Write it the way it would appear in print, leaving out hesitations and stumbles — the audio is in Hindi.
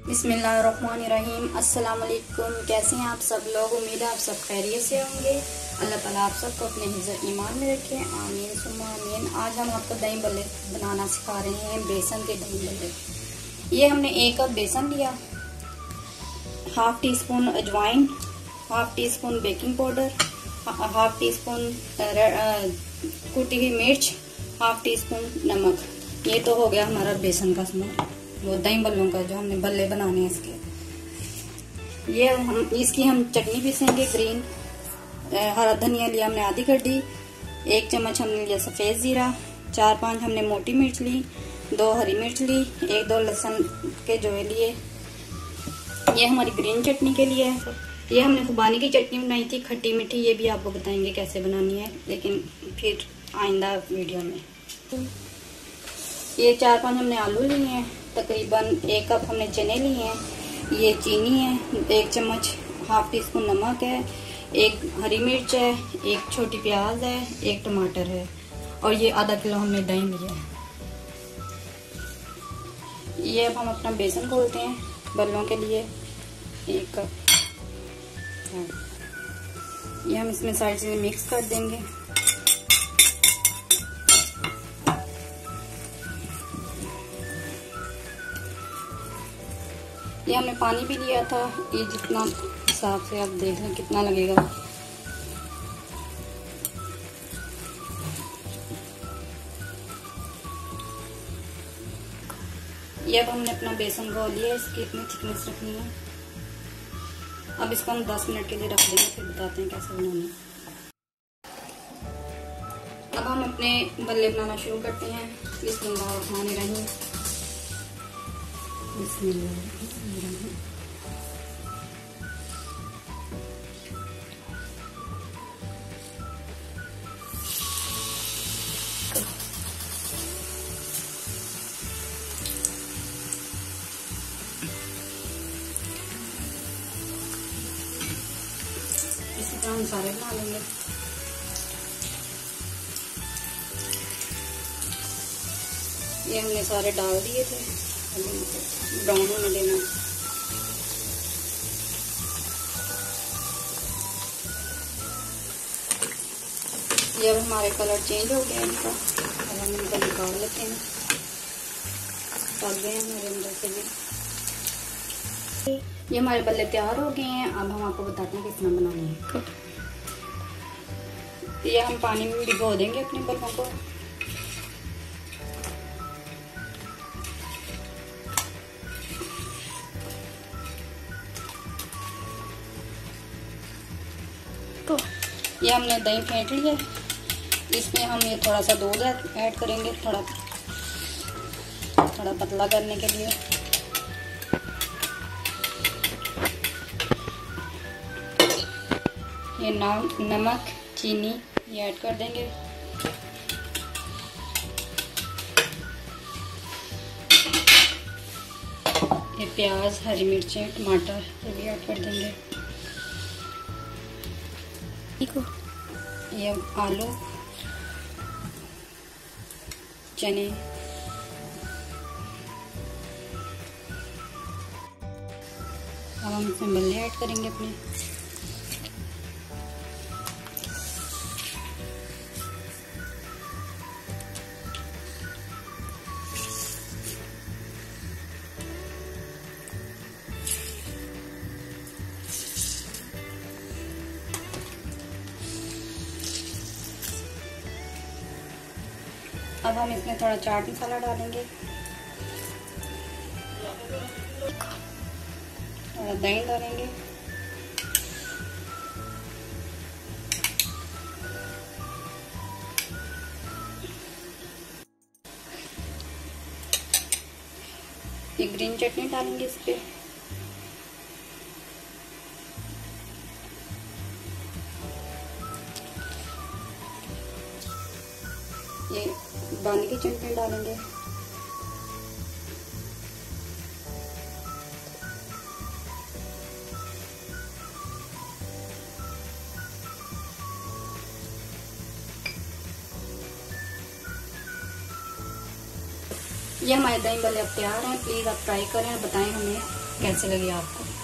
बिस्मिल्लाहिर्रहमानिर्रहीम। अस्सलाम वालेकुम। कैसे हैं आप सब लोग? उम्मीद है आप सब खैरियत से होंगे। अल्लाह ताला आप सबको अपने हिज़्ज़त ईमान में रखे, आमीन सुम्मा आमीन। आज हम आपको दही बल्ले बनाना सिखा रहे हैं, बेसन के दही बल्ले। ये हमने 1 कप बेसन लिया, हाफ टी स्पून अजवाइन, half tea spoon baking powder, half tea spoon कुटी हुई मिर्च, हाफ टी स्पून नमक। ये तो हो गया हमारा बेसन का सामान, वो दही बल्लों का जो हमने बल्ले बनाने हैं इसके। ये हम इसकी हम चटनी पीसेंगे। ग्रीन हरा धनिया लिया हमने आधी कड़ी, 1 चम्मच हमने लिया सफेद जीरा, 4-5 हमने मोटी मिर्च ली, 2 हरी मिर्च ली, 1-2 लहसुन के जोए लिए। ये हमारी ग्रीन चटनी के लिए है। ये हमने खुबानी की चटनी बनाई थी, खट्टी मीठी। ये भी आपको बताएंगे कैसे बनानी है, लेकिन फिर आइंदा वीडियो में। ये 4-5 हमने आलू लिए हैं, तकरीबन 1 कप हमने चने लिए हैं। ये चीनी है, 1 चम्मच, हाफ टी स्पून नमक है, 1 हरी मिर्च है, 1 छोटी प्याज है, 1 टमाटर है, और ये आधा किलो हमने दही लिया है। ये अब हम अपना बेसन घोलते हैं बल्लों के लिए 1 कप। ये हम इसमें सारी चीजें मिक्स कर देंगे। ये हमने पानी भी लिया था, ये जितना हिसाब से आप देख लें कितना लगेगा। ये अब हमने अपना बेसन घोल लिया, इसकी इतनी थिकनेस रखनी है। अब इसको हम 10 मिनट के लिए रख देंगे, फिर बताते हैं कैसे बनाना है। अब हम अपने बल्ले बनाना शुरू करते हैं। बिस्मिल्लाहिर्रहमानिर्रहीम। बिस्मिल्लाहिर्रहमानिर्रहीम। इसी तरह हम सारे बना लेंगे। ये हमने सारे डाल दिए थे, ब्राउन होने देना। ये अब हमारे कलर चेंज हो गया इनका, अब हम इनको निकाल लेते हैं। पक गए हमारे अंदर से भी। ये हमारे बल्ले तैयार हो गए हैं। अब हम आपको बताते हैं किस तरह बनाने हैं। ये हम पानी में भिगो देंगे अपने बल्लों को। तो ये हमने दही फेंट लिया है, इसमें हम ये थोड़ा सा दूध ऐड करेंगे, थोड़ा पतला करने के लिए। ये नमक, चीनी ये ऐड कर देंगे। ये प्याज, हरी मिर्चें, टमाटर ये भी ऐड कर देंगे। ये आलू, चने, अब हम इसमें बल्ले ऐड करेंगे अपने। अब हम इसमें थोड़ा चाट मसाला डालेंगे, थोड़ा दही डालेंगे, ये ग्रीन चटनी डालेंगे इस पे। ये बानी की चटनी डालेंगे। ये हमारे दही बल्ले अब तैयार हैं। प्लीज़ आप ट्राई करें और बताएं हमें कैसी लगी आपको।